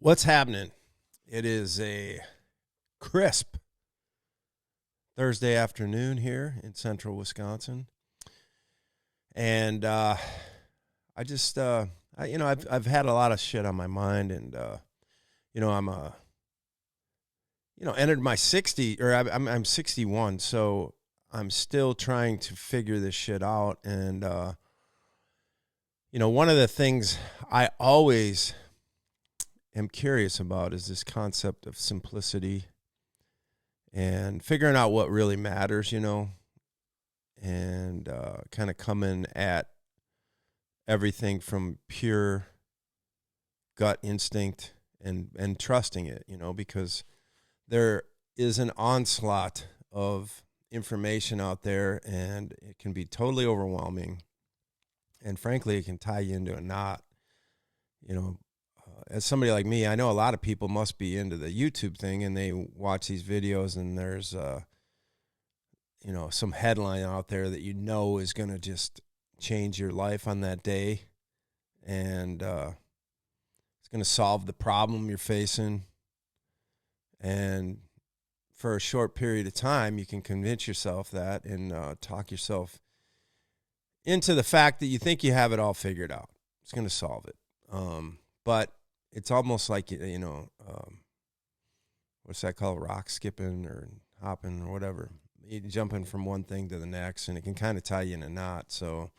What's happening? It is a crisp Thursday afternoon here in central Wisconsin. And I've had a lot of shit on my mind, and entered my 60, or I'm 61, so I'm still trying to figure this shit out. And one of the things I always am curious about is this concept of simplicity and figuring out what really matters, and kind of coming at everything from pure gut instinct and trusting it, because there is an onslaught of information out there, and it can be totally overwhelming. And frankly, it can tie you into a knot. As somebody like me, I know a lot of people must be into the YouTube thing, and they watch these videos, and there's some headline out there that is going to just change your life on that day, and it's going to solve the problem you're facing. And for a short period of time, you can convince yourself that and talk yourself into the fact that you think you have it all figured out. It's going to solve it. But it's almost like, what's that called? Rock skipping or hopping or whatever. You're jumping from one thing to the next, and it can kind of tie you in a knot. So,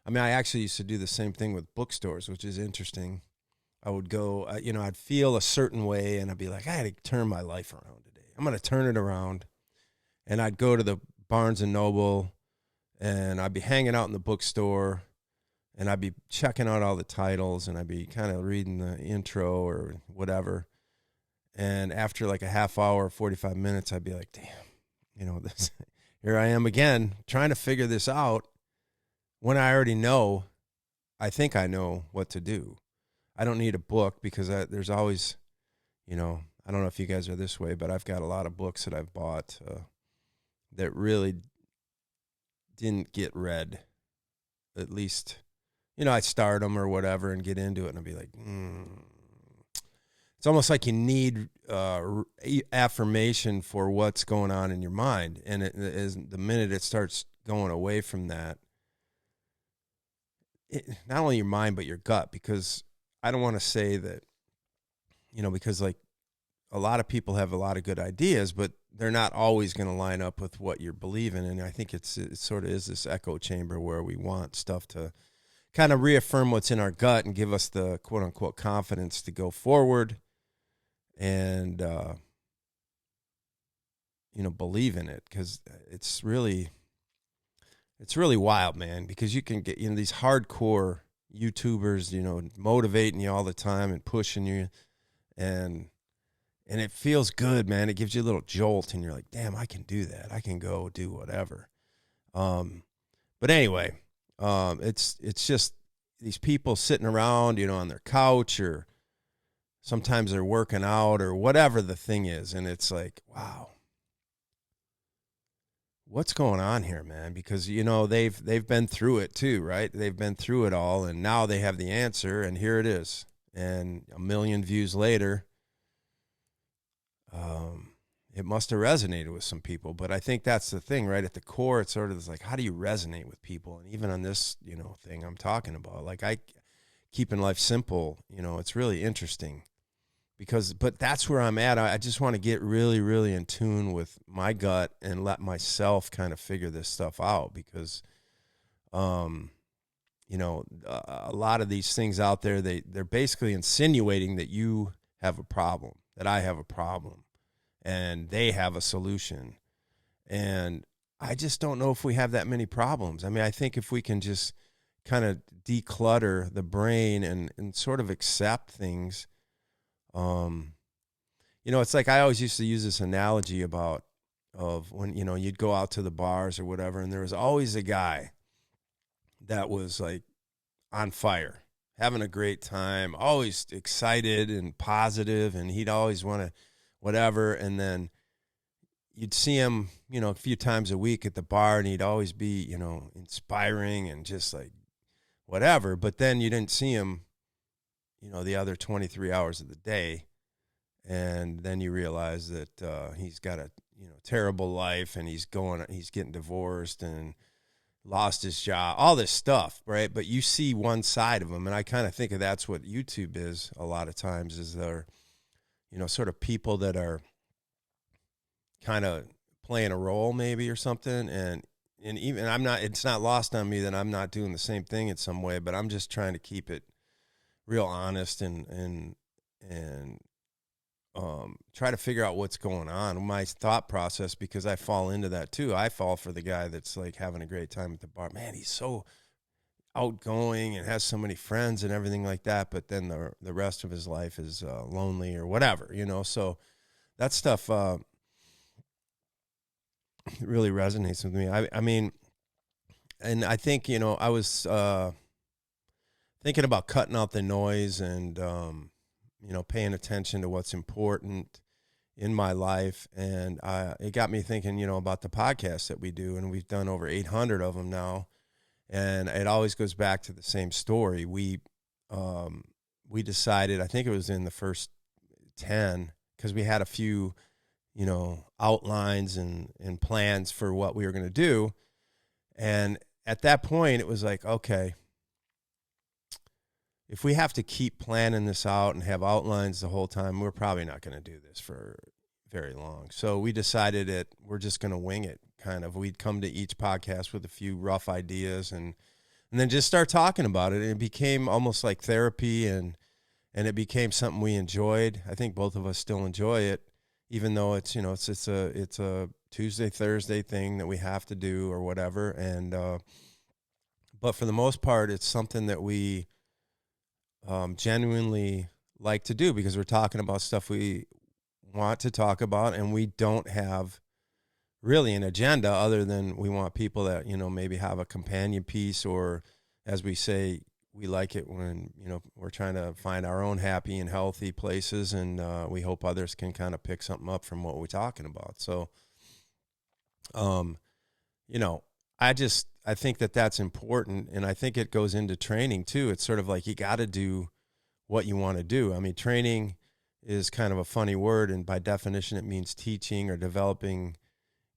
I actually used to do the same thing with bookstores, which is interesting. I would go, I'd feel a certain way, and I'd be like, I had to turn my life around today. I'm going to turn it around. And I'd go to the Barnes & Noble, and I'd be hanging out in the bookstore, and I'd be checking out all the titles, and I'd be kind of reading the intro or whatever. And after like a half hour, 45 minutes, I'd be like, damn, here I am again trying to figure this out when I already know, I think I know what to do. I don't need a book because there's always, I don't know if you guys are this way, but I've got a lot of books that I've bought that really didn't get read. At least, I start them or whatever and get into it, and I'll be like, It's almost like you need affirmation for what's going on in your mind. And it is the minute it starts going away from that, not only your mind, but your gut, because I don't want to say that, because like a lot of people have a lot of good ideas, but they're not always going to line up with what you're believing. And I think it sort of is this echo chamber where we want stuff to kind of reaffirm what's in our gut and give us the quote unquote confidence to go forward and, believe in it. Cause it's really wild, man, because you can get, these hardcore YouTubers, motivating you all the time and pushing you, and it feels good, man. It gives you a little jolt, and you're like, damn, I can do that. I can go do whatever. But anyway, it's just these people sitting around, on their couch, or sometimes they're working out or whatever the thing is. And it's like, wow, what's going on here, man? Because, they've been through it too, right? They've been through it all, and now they have the answer, and here it is. And a million views later, it must have resonated with some people. But I think that's the thing, right? At the core, it's sort of like, how do you resonate with people? And even on this, thing I'm talking about, like keeping life simple, it's really interesting but that's where I'm at. I just want to get really, really in tune with my gut and let myself kind of figure this stuff out, because, a lot of these things out there, they're basically insinuating that you have a problem, that I have a problem, and they have a solution. And I just don't know if we have that many problems. I think if we can just kind of declutter the brain and sort of accept things, it's like I always used to use this analogy of when, you'd go out to the bars or whatever, and there was always a guy that was like on fire, having a great time, always excited and positive, and he'd always want to whatever. And then you'd see him, a few times a week at the bar, and he'd always be, inspiring and just like whatever. But then you didn't see him the other 23 hours of the day. And then you realize that he's got a terrible life, and he's getting divorced and lost his job, all this stuff, right? But you see one side of him, and I kind of think of that's what YouTube is a lot of times, is they're sort of people that are kind of playing a role maybe or something, and even it's not lost on me that I'm not doing the same thing in some way, but I'm just trying to keep it real honest and try to figure out what's going on, my thought process, because I fall into that too. I fall for the guy that's like having a great time at the bar. Man, he's so outgoing and has so many friends and everything like that, but then the rest of his life is lonely or whatever, so that stuff really resonates with me. I mean, and I think, I was thinking about cutting out the noise and paying attention to what's important in my life. And it got me thinking, about the podcasts that we do, and we've done over 800 of them now. And it always goes back to the same story. We decided, I think it was in the first 10, because we had a few, outlines and plans for what we were going to do. And at that point, it was like, okay, if we have to keep planning this out and have outlines the whole time, we're probably not going to do this for very long. So we decided that we're just going to wing it, kind of. We'd come to each podcast with a few rough ideas and then just start talking about it. And it became almost like therapy, and it became something we enjoyed. I think both of us still enjoy it, even though it's a Tuesday, Thursday thing that we have to do or whatever. And but for the most part, it's something that we genuinely like to do, because we're talking about stuff we want to talk about, and we don't have really an agenda other than we want people that, maybe have a companion piece, or as we say, we like it when, we're trying to find our own happy and healthy places, and we hope others can kind of pick something up from what we're talking about. So, I think that that's important, and I think it goes into training too. It's sort of like you got to do what you want to do. I mean, training is kind of a funny word, and by definition, it means teaching or developing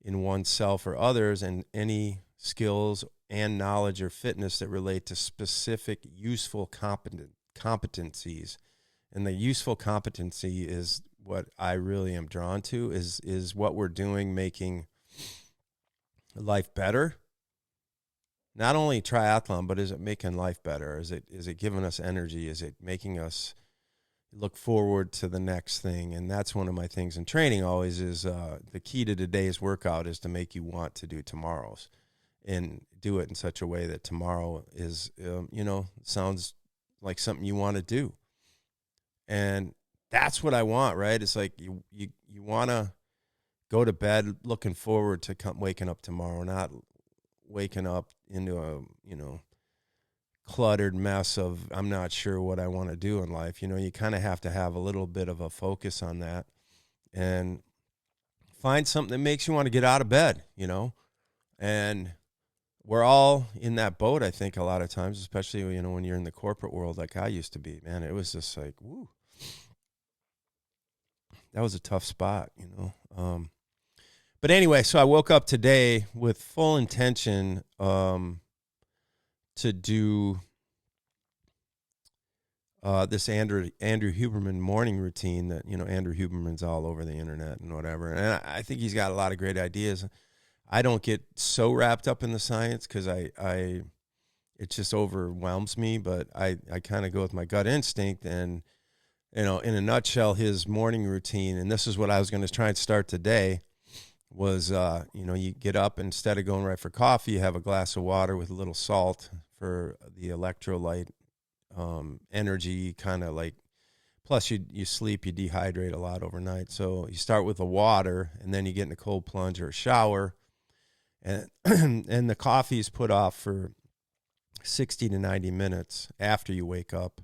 in oneself or others, and any skills and knowledge or fitness that relate to specific useful competencies. And the useful competency is what I really am drawn to, is what we're doing, making life better. Not only triathlon, but is it making life better? Is it giving us energy? Is it making us look forward to the next thing? And that's one of my things in training always is the key to today's workout is to make you want to do tomorrow's, and do it in such a way that tomorrow is, sounds like something you want to do. And that's what I want, right? It's like you want to go to bed looking forward to waking up tomorrow, not waking up into a, cluttered mess of, I'm not sure what I want to do in life. You kind of have to have a little bit of a focus on that and find something that makes you want to get out of bed, and we're all in that boat, I think, a lot of times, especially, when you're in the corporate world like I used to be. Man, it was just like, woo. That was a tough spot, But anyway, so I woke up today with full intention to do this Andrew Huberman morning routine that, Andrew Huberman's all over the internet and whatever. And I think he's got a lot of great ideas. I don't get so wrapped up in the science because it just overwhelms me, but I kind of go with my gut instinct. And, in a nutshell, his morning routine, and this is what I was going to try and start today, was, you get up, instead of going right for coffee, you have a glass of water with a little salt for the electrolyte energy, kind of like, plus you sleep, you dehydrate a lot overnight. So you start with the water, and then you get in a cold plunge or a shower, and and the coffee is put off for 60 to 90 minutes after you wake up.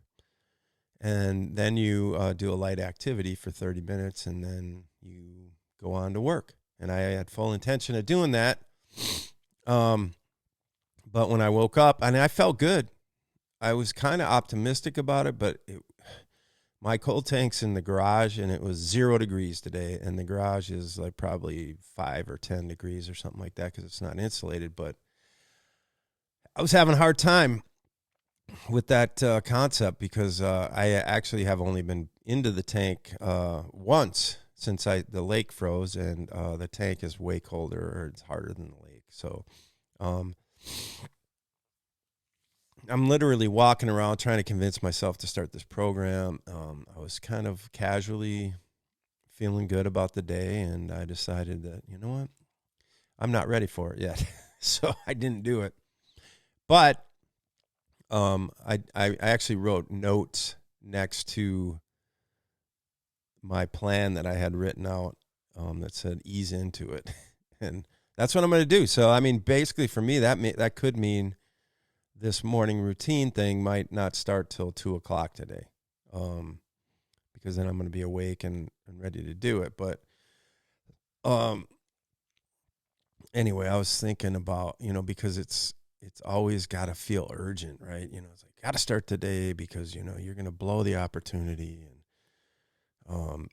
And then you do a light activity for 30 minutes, and then you go on to work. And I had full intention of doing that. But when I woke up, and I felt good, I was kind of optimistic about it, but my cold tank's in the garage, and it was 0 degrees today, and the garage is like probably 5 or 10 degrees or something like that because it's not insulated. But I was having a hard time with that concept because I actually have only been into the tank once since the lake froze, and the tank is way colder, or it's harder than the lake. So I'm literally walking around trying to convince myself to start this program. I was kind of casually feeling good about the day, and I decided that, you know what, I'm not ready for it yet. So I didn't do it. But I actually wrote notes next to my plan that I had written out that said ease into it. And that's what I'm going to do. So, I mean, basically for me, that could mean this morning routine thing might not start till 2:00 today, because then I'm going to be awake and ready to do it. But anyway, I was thinking about, because it's always got to feel urgent, right? It's like, got to start today because, you're going to blow the opportunity, and,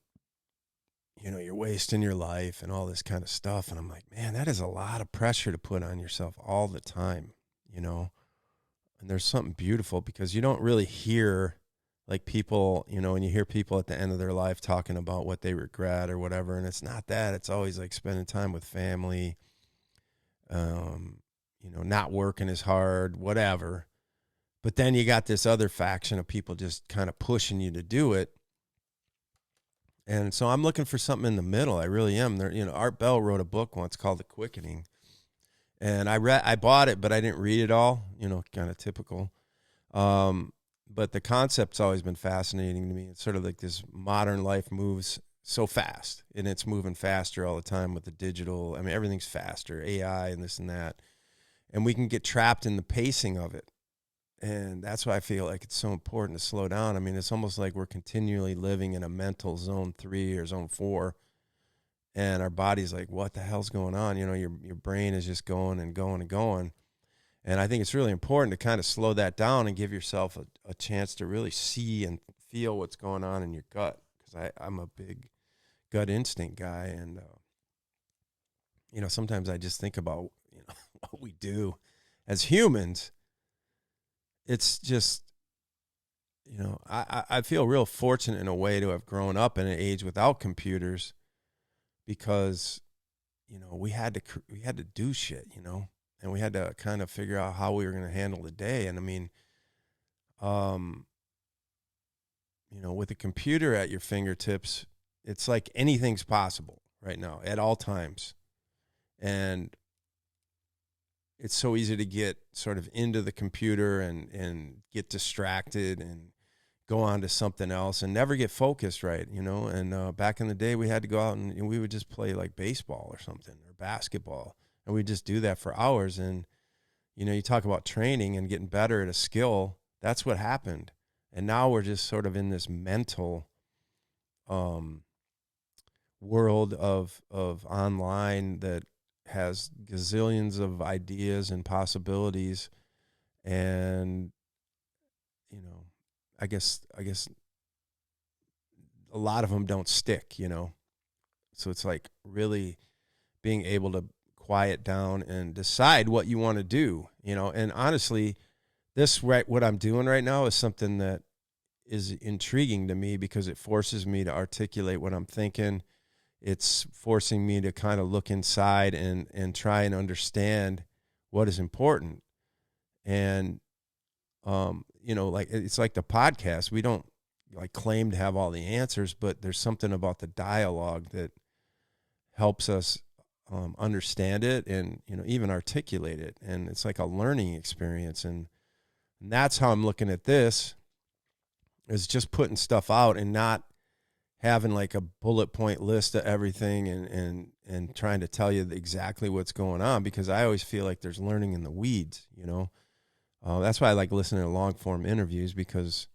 you're wasting your life and all this kind of stuff. And I'm like, man, that is a lot of pressure to put on yourself all the time, And there's something beautiful because you don't really hear like people, when you hear people at the end of their life talking about what they regret or whatever. And it's not that. It's always like spending time with family, not working as hard, whatever. But then you got this other faction of people just kind of pushing you to do it. And so I'm looking for something in the middle. I really am. Art Bell wrote a book once called The Quickening. And I bought it, but I didn't read it all, kind of typical. But the concept's always been fascinating to me. It's sort of like this modern life moves so fast, and it's moving faster all the time with the digital. I mean, everything's faster, AI and this and that. And we can get trapped in the pacing of it. And that's why I feel like it's so important to slow down. I mean, it's almost like we're continually living in a mental zone 3 or zone 4. And our body's like, what the hell's going on? Your brain is just going and going and going. And I think it's really important to kind of slow that down and give yourself a chance to really see and feel what's going on in your gut. Because I'm a big gut instinct guy. And, sometimes I just think about, what we do as humans. It's just, I feel real fortunate in a way to have grown up in an age without computers. Because, we had to do shit, and we had to kind of figure out how we were going to handle the day. And I mean, with a computer at your fingertips, it's like anything's possible right now at all times. And it's so easy to get sort of into the computer and get distracted and go on to something else and never get focused right, and back in the day we had to go out and we would just play like baseball or something or basketball, and we'd just do that for hours. And you talk about training and getting better at a skill, that's what happened. And now we're just sort of in this mental world of online that has gazillions of ideas and possibilities. And I guess a lot of them don't stick, So it's like really being able to quiet down and decide what you want to do, And honestly, what I'm doing right now is something that is intriguing to me because it forces me to articulate what I'm thinking. It's forcing me to kind of look inside and try and understand what is important. And like it's like the podcast. We don't like claim to have all the answers, but there's something about the dialogue that helps us understand it and even articulate it. And it's like a learning experience. And that's how I'm looking at this, is just putting stuff out and not having like a bullet point list of everything and trying to tell you exactly what's going on, because I always feel like there's learning in the weeds, That's why I like listening to long form interviews, because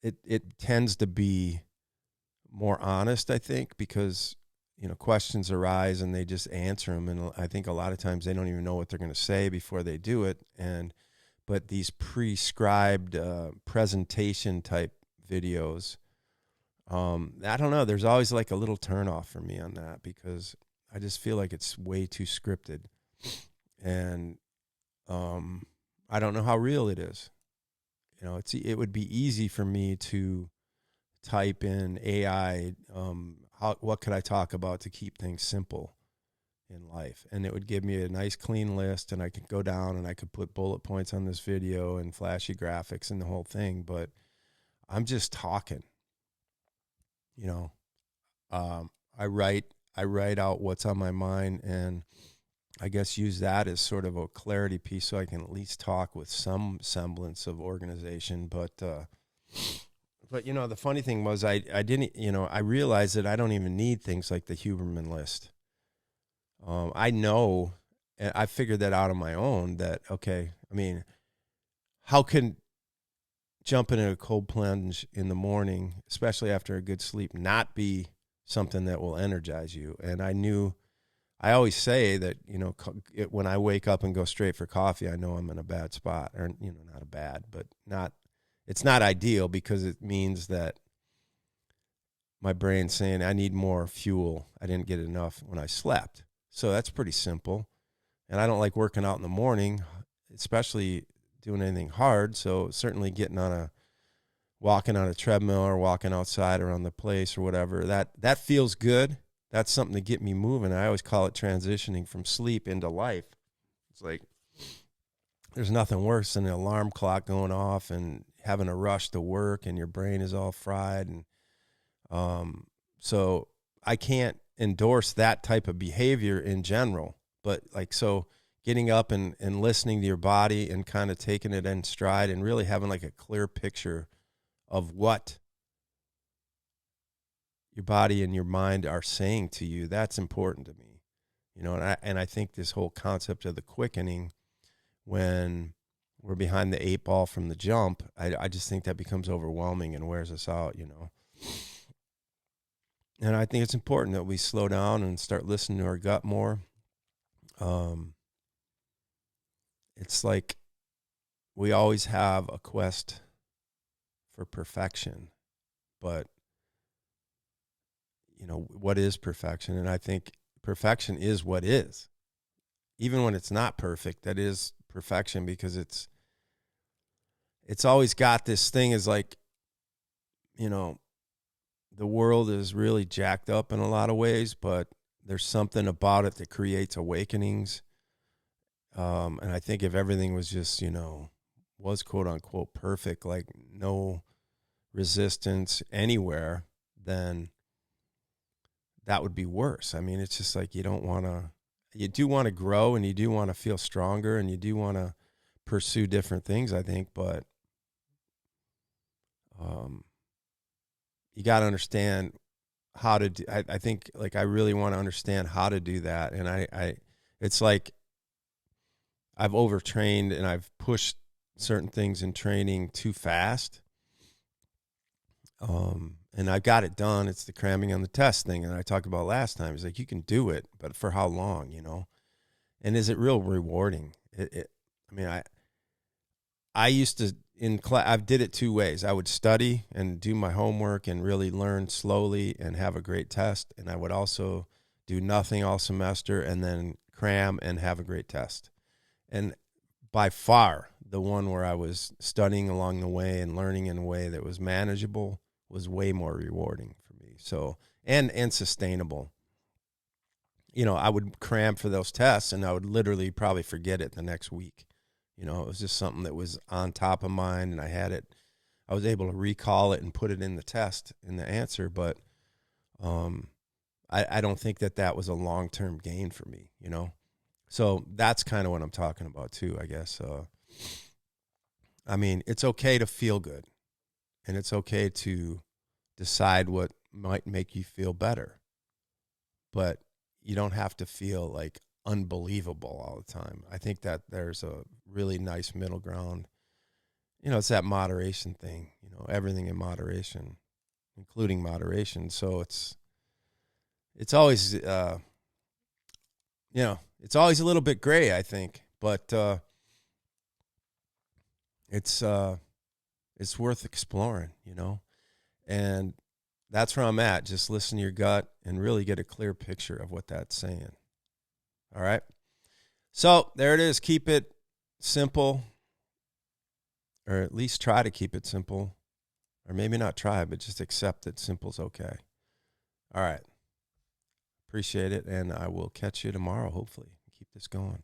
it tends to be more honest, I think, because, questions arise and they just answer them. And I think a lot of times they don't even know what they're going to say before they do it. But these prescribed presentation type videos. I don't know. There's always like a little turnoff for me on that because I just feel like it's way too scripted, and I don't know how real it is. It would be easy for me to type in AI. What could I talk about to keep things simple in life? And it would give me a nice clean list, and I could go down and I could put bullet points on this video and flashy graphics and the whole thing. But I'm just talking, I write out what's on my mind, and I guess use that as sort of a clarity piece so I can at least talk with some semblance of organization. But the funny thing was I didn't, I realized that I don't even need things like the Huberman list. I know, and I figured that out on my own that, okay, I mean, how can jumping in a cold plunge in the morning, especially after a good sleep, not be something that will energize you? And I always say that, when I wake up and go straight for coffee, I know I'm in a bad spot, or, not a bad, but it's not ideal because it means that my brain's saying I need more fuel. I didn't get enough when I slept. So that's pretty simple. And I don't like working out in the morning, especially doing anything hard. So certainly walking on a treadmill or walking outside around the place or whatever, that feels good. That's something to get me moving. I always call it transitioning from sleep into life. It's like there's nothing worse than an alarm clock going off and having a rush to work and your brain is all fried. And so I can't endorse that type of behavior in general. But so getting up and listening to your body and kind of taking it in stride and really having like a clear picture of what your body and your mind are saying to you, that's important to me. And I think this whole concept of the quickening when we're behind the 8 ball from the jump, I just think that becomes overwhelming and wears us out, And I think it's important that we slow down and start listening to our gut more. It's like we always have a quest for perfection, but what is perfection? And I think perfection is what is. Even when it's not perfect, that is perfection, because it's always got this thing is like, the world is really jacked up in a lot of ways, but there's something about it that creates awakenings. And I think if everything was just, was quote unquote perfect, like no resistance anywhere, then that would be worse. I mean, it's just like you do want to grow and you do want to feel stronger and you do want to pursue different things, I think, but you got to understand how to do. I think like I really want to understand how to do that, and it's like I've overtrained and I've pushed certain things in training too fast. And I got it done. It's the cramming on the test thing, and I talked about last time. It's like you can do it, but for how long, And is it real rewarding? I used to in class. I did it 2 ways. I would study and do my homework and really learn slowly and have a great test, and I would also do nothing all semester and then cram and have a great test. And by far, the one where I was studying along the way and learning in a way that was manageable was way more rewarding for me. So, and sustainable. I would cram for those tests and I would literally probably forget it the next week. It was just something that was on top of mind, and I was able to recall it and put it in the test, in the answer. But I don't think that was a long-term gain for me, So that's kind of what I'm talking about too, I guess. It's okay to feel good, and it's okay to decide what might make you feel better, but you don't have to feel like unbelievable all the time. I think that there's a really nice middle ground. It's that moderation thing, everything in moderation, including moderation. So it's always, it's always a little bit gray, I think, but it's worth exploring, And that's where I'm at. Just listen to your gut and really get a clear picture of what that's saying. All right. So there it is. Keep it simple, or at least try to keep it simple, or maybe not try, but just accept that simple's okay. All right. Appreciate it. And I will catch you tomorrow, hopefully. Keep this going.